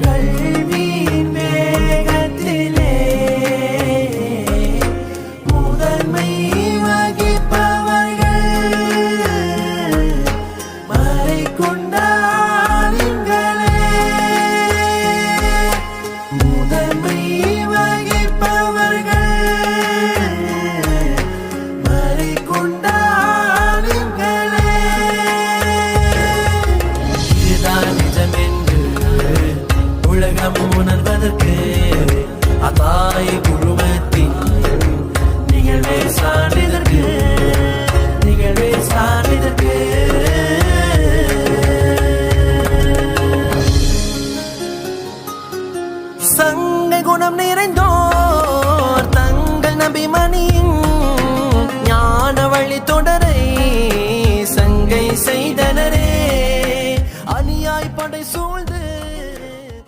கல்வியின் வேகத்திலே முதன்மை வகிப்பவர்கள் மறைக்கொண்டாலிங்களே முதன்மை வகிப்பவர்கள் மறைக்கொண்டாலிங்களே இதுதான் நிஜமென்று உலகம் உணர்வதற்கு அதாய் குழுமத்தின் நிகழ்வே சான்றிதற்கு நிகழ்வே சான்றிதற்கு சங்க குணம் நிறைந்தோ